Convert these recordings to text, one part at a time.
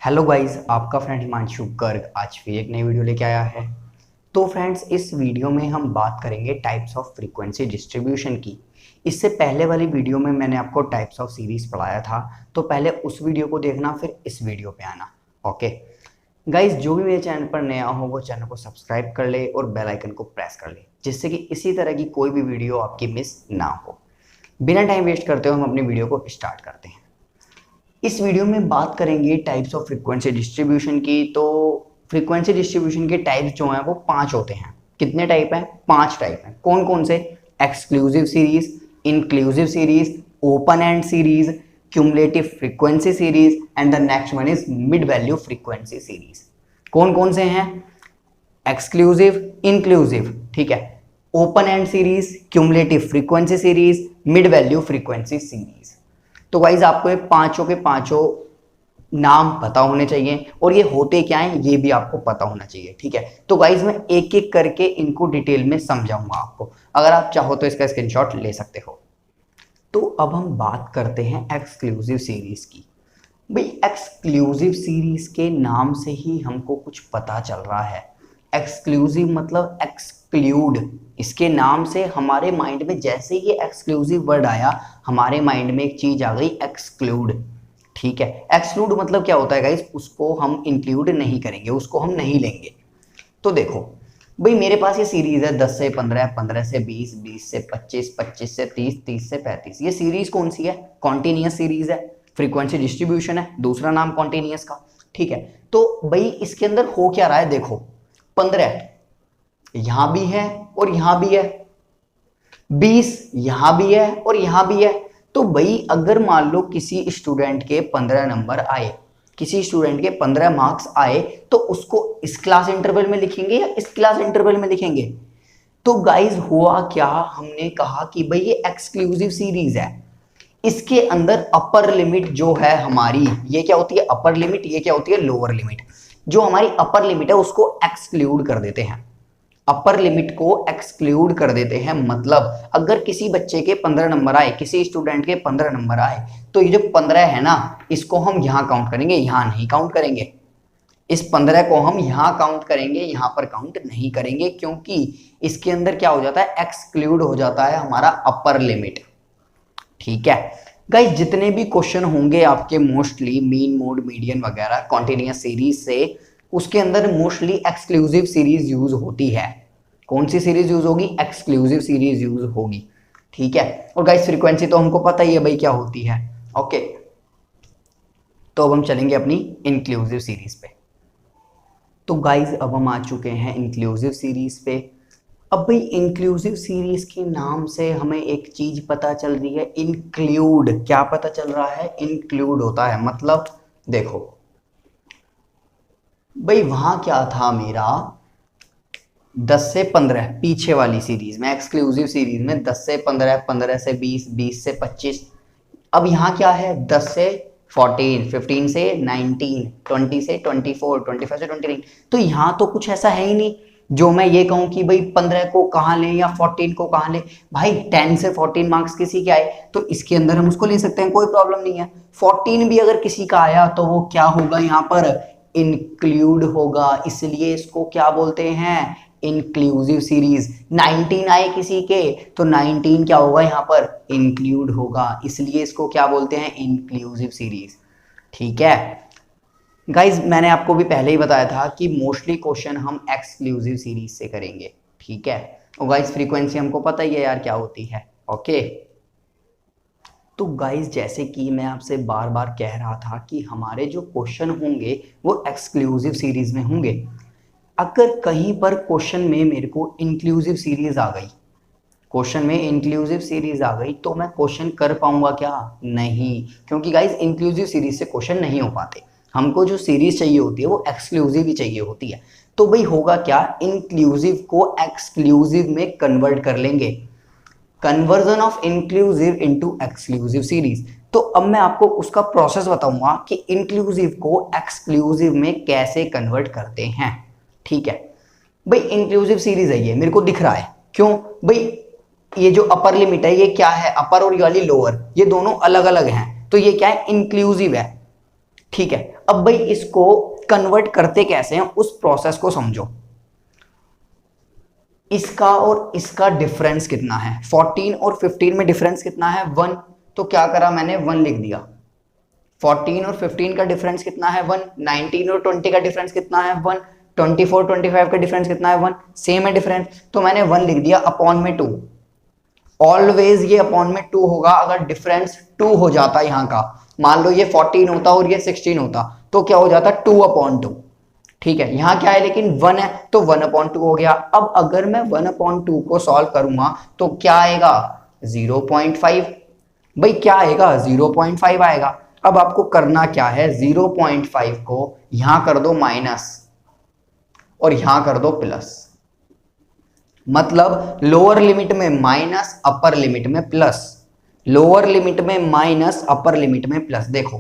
Hello guys, आपका friend Himanshu Garg आज फिर एक नई वीडियो लेके आया है। तो फ्रेंड्स, इस वीडियो में हम बात करेंगे टाइप्स ऑफ फ्रीक्वेंसी डिस्ट्रीब्यूशन की। इससे पहले वाली वीडियो में मैंने आपको टाइप्स ऑफ सीरीज पढ़ाया था, तो पहले उस वीडियो को देखना, फिर इस वीडियो पे आना। ओके गाइस, जो भी मेरे चैनल पर नया हो वो चैनल को सब्सक्राइब कर ले और बेल आइकन को प्रेस कर ले, जिससे कि इसी तरह की कोई भी वीडियो आपकी मिस ना हो। बिना टाइम वेस्ट करते हुए हम अपनी वीडियो को स्टार्ट करते हैं। इस वीडियो में बात करेंगे टाइप्स ऑफ फ्रीक्वेंसी डिस्ट्रीब्यूशन की। तो फ्रीक्वेंसी डिस्ट्रीब्यूशन के टाइप्स जो हैं वो 5 होते हैं। कितने टाइप हैं? 5 टाइप हैं। कौन कौन से? Exclusive series, inclusive series, open and series, cumulative frequency series and the next one is mid value frequency series. कौन कौन से हैं? एक्सक्लूसिव, इंक्लूसिव, ठीक है, open and series, cumulative frequency series, mid value frequency series. तो guys आपको ये पांचों के पांचों नाम पता होने चाहिए और ये होते क्या हैं ये भी आपको पता होना चाहिए, ठीक है। तो गाइज मैं एक एक करके इनको डिटेल में समझाऊंगा आपको। अगर आप चाहो तो इसका स्क्रीनशॉट ले सकते हो। तो अब हम बात करते हैं एक्सक्लूसिव सीरीज की। भाई, एक्सक्लूसिव सीरीज के नाम से ही हमको कुछ पता चल रहा है। एक्सक्लूसिव मतलब एक्सक्लूड। इसके नाम से हमारे माइंड में जैसे ही ये एक्सक्लूसिव वर्ड आया, हमारे माइंड में एक चीज आ गई, एक्सक्लूड। ठीक है, एक्सक्लूड मतलब क्या होता है गाइस? उसको हम इंक्लूड नहीं करेंगे, उसको हम नहीं लेंगे। तो देखो भाई, मेरे पास ये सीरीज है 10 से 15, 15 से 20, 20 से 25, 25 से 30, 30 से 35। ये सीरीज कौन सी है? कॉन्टिन्यूअस सीरीज है। फ्रीक्वेंसी डिस्ट्रीब्यूशन है, दूसरा नाम कॉन्टिन्यूअस का, ठीक है। तो भाई इसके अंदर हो क्या रहा है? देखो 15 यहां भी है और यहां भी है, 20 यहां भी है और यहां भी है। तो भाई अगर मान लो किसी स्टूडेंट के 15 नंबर आए, किसी स्टूडेंट के 15 मार्क्स आए, तो उसको इस क्लास इंटरवल में लिखेंगे या इस क्लास इंटरवल में लिखेंगे? तो गाइज हुआ क्या, हमने कहा कि भाई ये एक्सक्लूसिव सीरीज है। इसके अंदर अपर लिमिट जो है हमारी, ये क्या होती है? Upper limit. ये क्या होती है? Lower limit. जो हमारी अपर लिमिट है उसको एक्सक्लूड कर देते हैं। अपर लिमिट को एक्सक्लूड कर देते हैं मतलब अगर किसी बच्चे के 15 नंबर आए, किसी स्टूडेंट के 15 नंबर आए, तो ये जो 15 है ना, इसको हम यहां काउंट करेंगे, यहां नहीं काउंट करेंगे। इस 15 को हम यहां काउंट करेंगे, यहां पर काउंट नहीं करेंगे, क्योंकि इसके अंदर क्या हो जाता है? एक्सक्लूड हो जाता है हमारा अपर लिमिट, ठीक है। गाइस, जितने भी क्वेश्चन होंगे आपके मोस्टली मीन, मोड, मीडियन वगैरह कॉन्टिन्यूअस सीरीज से, उसके अंदर मोस्टली एक्सक्लूसिव सीरीज यूज होती है। कौन सी सीरीज यूज होगी? एक्सक्लूसिव सीरीज यूज होगी, ठीक है। और गाइस फ्रीक्वेंसी तो हमको पता ही है भाई क्या होती है। ओके, तो अब हम चलेंगे अपनी इंक्लूसिव सीरीज पे। तो गाइस अब हम आ चुके हैं इंक्लूसिव सीरीज पे। अब भाई इंक्लूसिव सीरीज के नाम से हमें एक चीज पता चल रही है, इंक्लूड। क्या पता चल रहा है? इंक्लूड होता है मतलब देखो भाई, वहां क्या था मेरा 10 से 15 पीछे वाली सीरीज में, एक्सक्लूसिव सीरीज में 10 से 15, 15 से 20, 20 से 25। अब यहाँ क्या है? 10 से 14, 15 से 19, 20 से 24, 25 से 29। तो यहाँ तो कुछ ऐसा है ही नहीं जो मैं ये कहूँ कि भाई 15 को कहाँ लें या 14 को कहाँ लें। भाई 10 से 14 मार्क्स किसी के आए तो इसके अंदर हम उसको ले सकते हैं, कोई प्रॉब्लम नहीं है। 14 भी अगर किसी का आया तो वो क्या होगा? यहाँ पर इंक्लूड होगा, इसलिए इसको क्या बोलते हैं? Inclusive series. 19 आए किसी के तो 19 क्या होगा? यहाँ पर इंक्लूड होगा, इसलिए इसको क्या बोलते हैं? इंक्लूसिव सीरीज, ठीक है। गाइज मैंने आपको भी पहले ही बताया था कि मोस्टली क्वेश्चन हम एक्सक्लूसिव सीरीज से करेंगे, ठीक है। और गाइज फ्रीक्वेंसी हमको पता ही है यार क्या होती है। ओके, तो गाइज जैसे कि मैं आपसे बार बार कह रहा था कि हमारे जो क्वेश्चन होंगे वो एक्सक्लूसिव सीरीज में होंगे। अगर कहीं पर क्वेश्चन में मेरे को इंक्लूसिव सीरीज आ गई, क्वेश्चन में इंक्लूसिव सीरीज आ गई, तो मैं क्वेश्चन कर पाऊंगा क्या? नहीं, क्योंकि गाइज इंक्लूसिव सीरीज से क्वेश्चन नहीं हो पाते। हमको जो सीरीज चाहिए होती है वो एक्सक्लूसिव ही चाहिए होती है। तो भाई होगा क्या? इंक्लूसिव को एक्सक्लूसिव में कन्वर्ट कर लेंगे, conversion of inclusive into exclusive series. तो अब मैं आपको उसका प्रोसेस बताऊंगा कि इंक्लूसिव को एक्सक्लूसिव में कैसे कन्वर्ट करते हैं, ठीक है। भाई इंक्लूसिव सीरीज है, ये मेरे को दिख रहा है। क्यों भाई? ये जो अपर लिमिट है ये क्या है? अपर और ये वाली लोअर, ये दोनों अलग अलग हैं, तो ये क्या है? इंक्लूसिव है। ठीक है, अब भाई इसको कन्वर्ट करते कैसे हैं उस प्रोसेस को समझो। इसका और इसका डिफरेंस कितना है, 14 और 15 में डिफरेंस कितना है 1, तो क्या करा मैंने 1 लिख दिया। 14 और 15 का डिफरेंस कितना है 1, 19 और 20 का डिफरेंस कितना है 1, 24 25 का डिफरेंस कितना है 1, सेम है डिफरेंस, तो मैंने 1 लिख दिया अपॉन में 2। ऑलवेज ये अपॉन में 2 होगा, अगर डिफरेंस 2 हो जाता यहाँ का, मान लो ये 14 होता और ये 16 होता, तो क्या हो जाता 2 अपॉन 2। ठीक है, यहाँ क्या है लेकिन 1 है तो 1 अपॉन 2 हो गया। अब अगर मैं 1 अपॉन 2 को सॉल्व करूंगा तो क्या आएगा 0.5। भाई क्या आएगा 0.5 आएगा। अब आपको करना क्या है, 0.5 को यहां कर दो माइनस और यहां कर दो प्लस, मतलब लोअर लिमिट में माइनस अपर लिमिट में प्लस, लोअर लिमिट में माइनस अपर लिमिट में प्लस। देखो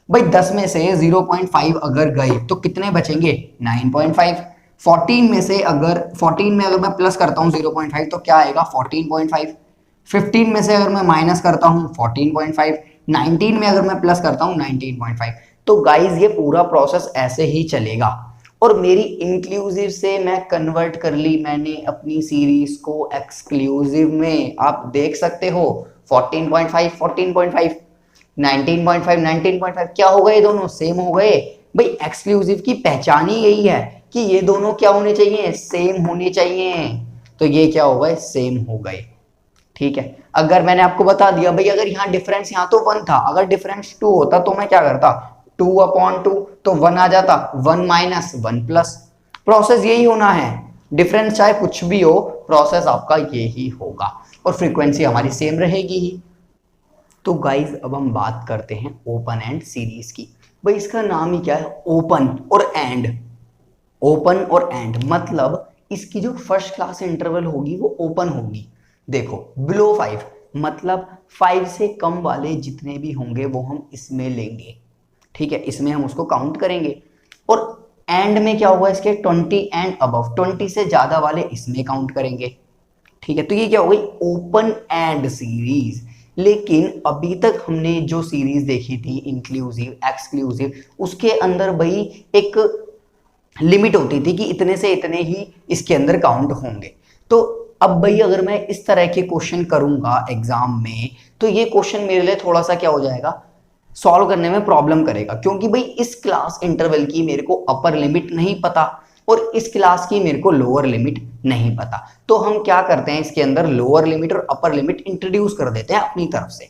भाई 10 में से 0.5 अगर गए तो कितने बचेंगे 9.5। 14 में से अगर 14 में अगर मैं प्लस करता हूं 0.5 तो क्या आएगा 14.5। 15 में से अगर मैं माइनस करता हूं 14.5, 19 में अगर मैं प्लस करता हूं 19.5। तो गाइज ये पूरा प्रोसेस ऐसे ही चलेगा। और मेरी इंक्लूसिव से मैं कन्वर्ट कर ली मैंने अपनी सीरीज को एक्सक्लूसिव में, आप देख सकते हो 14.5 14.5, 19.5 19.5, क्या हो गए दोनों सेम हो गए। भाई एक्सक्लूसिव की पहचान ही यही है कि ये दोनों क्या होने चाहिए सेम होने चाहिए, तो ये क्या हो गए सेम हो गए। ठीक है, अगर मैंने आपको बता दिया भाई अगर यहाँ डिफरेंस यहाँ तो 1 था, अगर डिफरेंस 2 होता तो मैं क्या करता 2 अपॉन 2, तो 1 आ जाता, 1 माइनस 1 प्लस। प्रोसेस यही होना है, डिफरेंस चाहे कुछ भी हो प्रोसेस आपका यही होगा और फ्रीक्वेंसी हमारी सेम रहेगी ही। तो गाइज अब हम बात करते हैं ओपन एंड सीरीज की। भाई इसका नाम ही क्या है ओपन और एंड। ओपन और एंड मतलब इसकी जो फर्स्ट क्लास इंटरवल होगी वो ओपन होगी। देखो बिलो 5 मतलब 5 से कम वाले जितने भी होंगे वो हम इसमें लेंगे। ठीक है, इसमें हम उसको काउंट करेंगे। और एंड में क्या होगा इसके 20 एंड अबव, 20 से ज्यादा वाले इसमें काउंट करेंगे। ठीक है, तो ये क्या हो गई ओपन एंड सीरीज। लेकिन अभी तक हमने जो सीरीज देखी थी इंक्लूसिव एक्सक्लूसिव, उसके अंदर भाई एक लिमिट होती थी कि इतने से इतने ही इसके अंदर काउंट होंगे। तो अब भाई अगर मैं इस तरह के क्वेश्चन करूंगा एग्जाम में तो ये क्वेश्चन मेरे लिए थोड़ा सा क्या हो जाएगा सॉल्व करने में प्रॉब्लम करेगा, क्योंकि भाई इस क्लास इंटरवल की मेरे को अपर लिमिट नहीं पता और इस क्लास की मेरे को लोअर लिमिट नहीं पता। तो हम क्या करते हैं इसके अंदर लोअर लिमिट और अपर लिमिट इंट्रोड्यूस कर देते हैं अपनी तरफ से।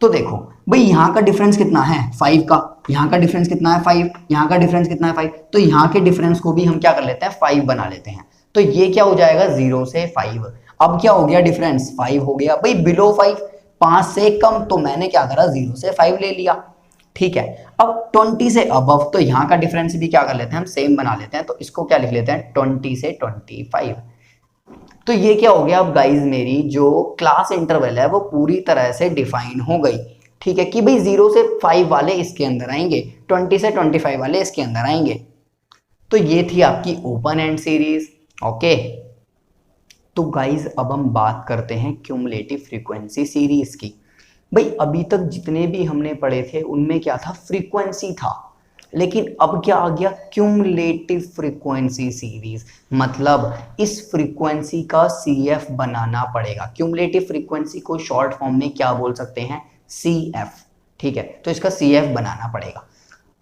तो देखो भाई यहाँ का डिफरेंस कितना है 5 का, यहाँ का डिफरेंस कितना है 5, यहाँ का डिफरेंस कितना है 5, तो यहाँ के डिफरेंस को भी हम क्या कर लेते हैं 5 बना लेते हैं। तो ये क्या हो जाएगा 0 से 5। अब क्या हो गया डिफरेंस 5 हो गया। भाई बिलो 5 5 से कम, तो मैंने क्या करा 0 से 5 ले लिया। ठीक है, अब 20 से अबव तो यहाँ का डिफरेंस भी क्या कर लेते हैं हम सेम बना लेते हैं, तो इसको क्या लिख लेते हैं 20 से 25। तो ये क्या हो गया अब गाइज मेरी जो क्लास इंटरवल है वो पूरी तरह से डिफाइन हो गई। ठीक है, कि भाई 0 से 5 वाले इसके अंदर आएंगे, 20 से 25 वाले इसके अंदर आएंगे। तो ये थी आपकी ओपन एंड सीरीज। ओके, तो गाइज अब हम बात करते हैं क्यूमुलेटिव फ्रीक्वेंसी सीरीज की। भाई अभी तक जितने भी हमने पढ़े थे उनमें क्या था फ्रीक्वेंसी था, लेकिन अब क्या आ गया क्यूमुलेटिव फ्रीक्वेंसी सीरीज, मतलब इस फ्रीक्वेंसी का CF बनाना पड़ेगा। क्यूमुलेटिव फ्रीक्वेंसी को शॉर्ट फॉर्म में क्या बोल सकते हैं CF। ठीक है, तो इसका CF बनाना पड़ेगा।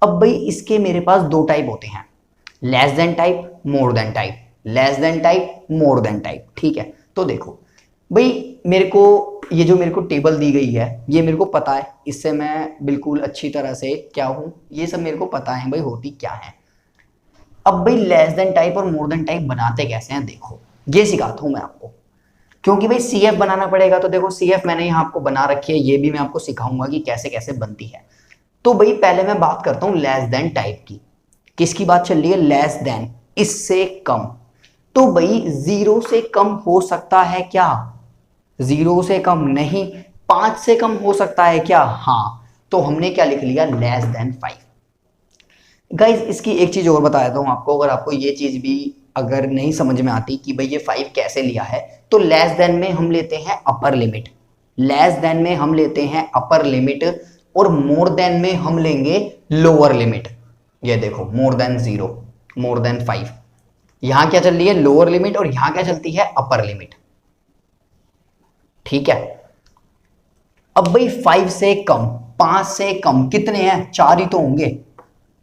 अब भाई इसके मेरे पास दो टाइप होते हैं, less than type more than type, less than type more than type. ठीक है, तो देखो भाई मेरे को ये जो मेरे को टेबल दी गई है ये मेरे को पता है, इससे मैं बिल्कुल अच्छी तरह से क्या हूं ये सब मेरे को पता है भाई होती क्या है। अब भाई लेस देन टाइप और मोर देन टाइप बनाते कैसे हैं देखो ये सिखाता हूं मैं आपको, क्योंकि भाई CF बनाना पड़ेगा। तो देखो CF मैंने यहाँ आपको बना रखी है, ये भी मैं आपको सिखाऊंगा कि कैसे कैसे बनती है। तो भाई पहले मैं बात करता हूँ लेस देन टाइप की। किसकी बात चल रही है लेस देन, इससे कम। तो भाई 0 से कम हो सकता है क्या 0 से कम नहीं, 5 से कम हो सकता है क्या हाँ, तो हमने क्या लिख लिया लेस देन 5। गाइज इसकी एक चीज और बता देता हूं आपको, अगर आपको ये चीज भी अगर नहीं समझ में आती कि भाई ये 5 कैसे लिया है, तो लेस देन में हम लेते हैं अपर लिमिट, लेस देन में हम लेते हैं अपर लिमिट। और मोर देन में हम लेंगे लोअर लिमिट। ये देखो मोर देन 0, मोर देन 5, यहां क्या चल रही है लोअर लिमिट और यहां क्या चलती है अपर लिमिट। ठीक है, अब भाई 5 से कम, 5 से कम कितने हैं, 4 ही तो होंगे।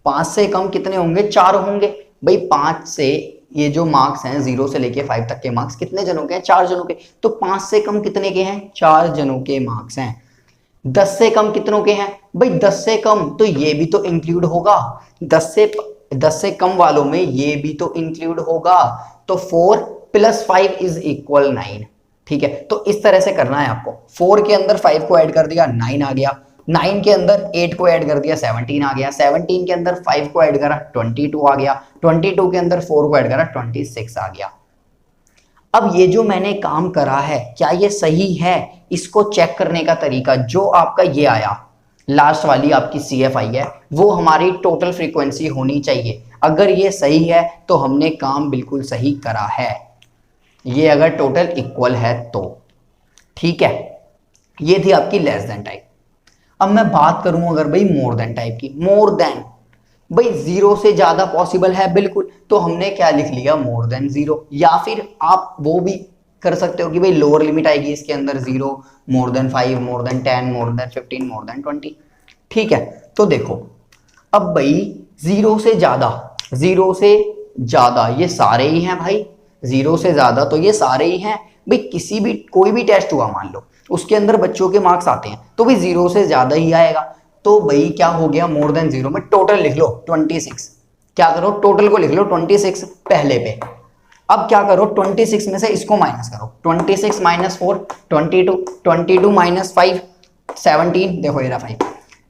5 से कम कितने होंगे, 4 होंगे। भाई 5 से ये जो मार्क्स हैं 0 से लेके 5 तक के मार्क्स कितने जनों के हैं, 4 जनों के। तो 5 से कम कितने के हैं, 4 जनों के मार्क्स हैं। 10 से कम कितनों के हैं, भाई 10 से कम तो ये भी तो इंक्लूड होगा। 10 से कम वालों में ये भी तो इंक्लूड होगा। तो 4 + 5 = 9। ठीक है, तो इस तरह से करना है आपको। 4 के अंदर 5 को ऐड कर दिया 9 आ गया, 9 के अंदर 8 को ऐड कर दिया 17 आ गया, 17 के अंदर 5 को ऐड करा 22 आ गया, 22 के अंदर 4 को ऐड करा 26 आ गया। अब ये जो मैंने काम करा है क्या ये सही है, इसको चेक करने का तरीका जो आपका ये आया लास्ट वाली आपकी CF आई है वो हमारी टोटल फ्रीक्वेंसी होनी चाहिए। अगर ये सही है तो हमने काम बिल्कुल सही करा है, ये अगर टोटल इक्वल है तो। ठीक है, ये थी आपकी लेस देन टाइप। अब मैं बात करूं अगर भाई मोर देन टाइप की, मोर देन भाई 0 से ज्यादा पॉसिबल है बिल्कुल, तो हमने क्या लिख लिया मोर देन 0। या फिर आप वो भी कर सकते हो कि भाई लोअर लिमिट आएगी इसके अंदर 0, more than 5, more than 10, more than 15, more than 20। ठीक है, तो देखो अब भाई 0 से ज्यादा, 0 से ज्यादा ये सारे ही हैं भाई, 0 से ज्यादा तो ये सारे ही हैं भाई। किसी भी कोई भी टेस्ट हुआ मान लो उसके अंदर बच्चों के मार्क्स आते हैं तो भाई 0 से ज्यादा ही आएगा। तो भाई क्या हो गया मोर देन 0 में टोटल लिख लो 26। क्या करो टोटल को लिख लो 26 पहले पे। अब क्या करो 26 में से इसको माइनस करो, 26 - 4 22, 22 - 5 17, देखो ये रहा 5,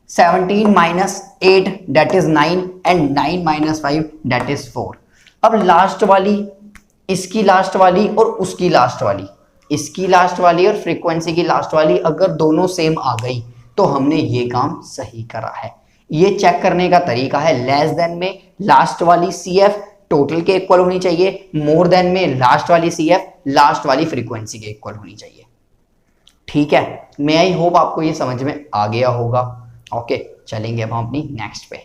17 - 8 that is 9 and 9 - 5 that is 4। अब लास्ट वाली, इसकी लास्ट वाली और उसकी लास्ट वाली, इसकी लास्ट वाली और फ्रीक्वेंसी की लास्ट वाली अगर दोनों सेम आ गई तो हमने ये काम सही करा है। ये चेक करने का तरीका है। लेस देन में लास्ट वाली CF टोटल के इक्वल होनी चाहिए, मोर देन में लास्ट वाली CF लास्ट वाली फ्रीक्वेंसी के इक्वल होनी चाहिए। ठीक है, मैं आई होप आपको ये समझ में आ गया होगा। ओके, चलेंगे अब हम अपनी नेक्स्ट पे।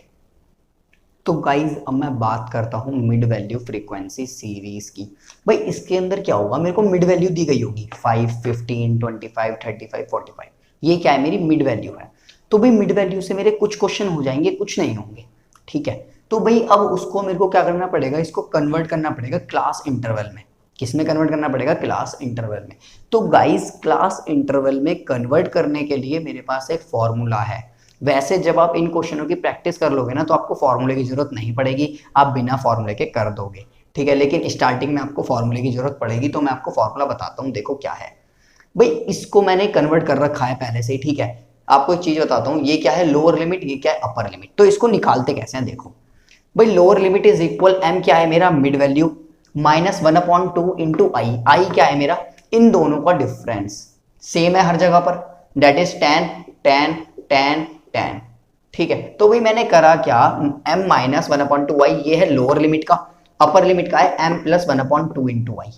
तो गाइज अब मैं बात करता हूँ मिड वैल्यू फ्रीक्वेंसी सीरीज की। भाई इसके अंदर क्या होगा, मेरे को मिड वैल्यू दी गई होगी 5, 15, 25, 35, 45। ये क्या है, मेरी मिड वैल्यू है। तो भाई मिड वैल्यू से मेरे कुछ क्वेश्चन हो जाएंगे, कुछ नहीं होंगे। ठीक है, तो भाई अब उसको मेरे को क्या करना पड़ेगा, इसको कन्वर्ट करना पड़ेगा क्लास इंटरवल में। किसमें कन्वर्ट करना पड़ेगा, क्लास इंटरवल में। तो गाइज क्लास इंटरवल में कन्वर्ट करने के लिए मेरे पास एक फॉर्मूला है। वैसे जब आप इन क्वेश्चनों की प्रैक्टिस कर लोगे ना तो आपको फॉर्मूले की जरूरत नहीं पड़ेगी, आप बिना फॉर्मूले के कर दोगे। ठीक है, लेकिन स्टार्टिंग में आपको फॉर्मूले की जरूरत पड़ेगी। तो मैं आपको फॉर्मूला बताता हूँ, देखो क्या है। भाई इसको मैंने कन्वर्ट कर रखा है पहले से ही। ठीक है, आपको एक चीज बताता हूँ, ये क्या है लोअर लिमिट, ये क्या है अपर लिमिट। तो इसको निकालते कैसे हैं, देखो भाई lower limit is equal m क्या है मेरा मिड वैल्यू -1/2 इंटू आई क्या है मेरा, इन दोनों का डिफरेंस सेम है हर जगह पर, दैट इज 10 10 10 10। ठीक है, तो भाई मैंने करा क्या, m - 1/2 आई ये है लोअर लिमिट का, अपर लिमिट का है m + 1/2 इंटू आई।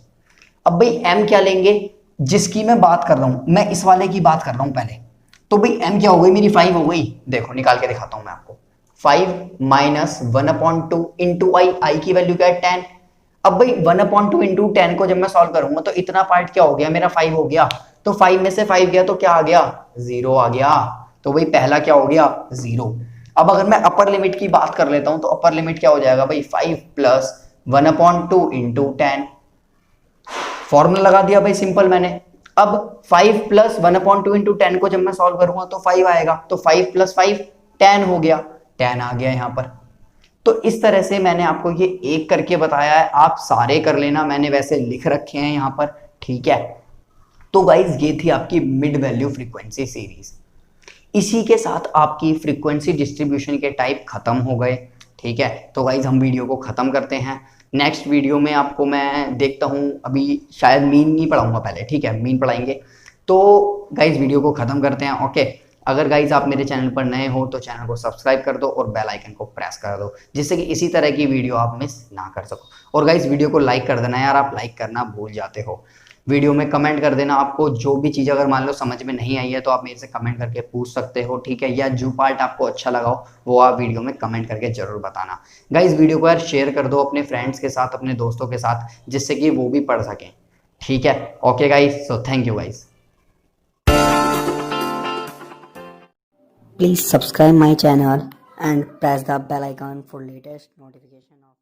अब भाई m क्या लेंगे, जिसकी मैं बात कर रहा हूं, मैं इस वाले की बात कर रहा हूं पहले। तो भाई m क्या हो गई मेरी 5 हो गई, देखो निकाल के दिखाता हूं मैं आपको। 5 - 1/2 इंटू आई की वैल्यू क्या है 10। अब भाई 1/2 इंटू 10 को जब मैं सॉल्व करूंगा तो इतना पार्ट क्या हो गया मेरा 5 हो गया। तो 5 में से 5 गया तो क्या आ गया 0 आ गया। तो भाई पहला क्या हो गया 0। अब अगर मैं अपर लिमिट की बात कर लेता हूं तो अपर लिमिट क्या हो जाएगा भाई 5 + 1/2 इंटू 10। फॉर्मूला लगा दिया भाई सिंपल मैंने। अब 5 + 1/2 इंटू 10 को जब मैं सॉल्व करूंगा तो 5 आएगा। तो 5 + 5 10 हो गया, 10 आ गया यहां पर। तो इस तरह से मैंने आपको ये एक करके बताया है, आप सारे कर लेना, मैंने वैसे लिख रखे हैं यहां पर। ठीक है, तो गाइज ये थी आपकी मिड वैल्यू फ्रीक्वेंसी सीरीज। इसी के साथ आपकी फ्रीक्वेंसी डिस्ट्रीब्यूशन के टाइप खत्म हो गए। ठीक है, तो गाइज हम वीडियो को खत्म करते हैं। नेक्स्ट वीडियो में आपको मैं देखता हूं, अभी शायद मीन नहीं पढ़ाऊंगा पहले। ठीक है, मीन पढ़ाएंगे। तो गाइज वीडियो को खत्म करते हैं। ओके, अगर गाइज आप मेरे चैनल पर नए हो तो चैनल को सब्सक्राइब कर दो और बेल आइकन को प्रेस कर दो, जिससे कि इसी तरह की वीडियो आप मिस ना कर सको। और गाइज वीडियो को लाइक कर देना यार, आप लाइक करना भूल जाते हो। वीडियो में कमेंट कर देना। आपको जो भी चीज़ अगर मान लो समझ में नहीं आई है तो आप मेरे से कमेंट करके पूछ सकते हो, ठीक है। या जो पार्ट आपको अच्छा लगा हो वो आप वीडियो में कमेंट करके जरूर बताना। गाइस वीडियो को यार शेयर कर दो अपने फ्रेंड्स के साथ, अपने दोस्तों के साथ, जिससे कि वो भी पढ़ सकें, ठीक है। Okay guys, so thank you guys. Please subscribe my channel and press the bell icon for latest notification of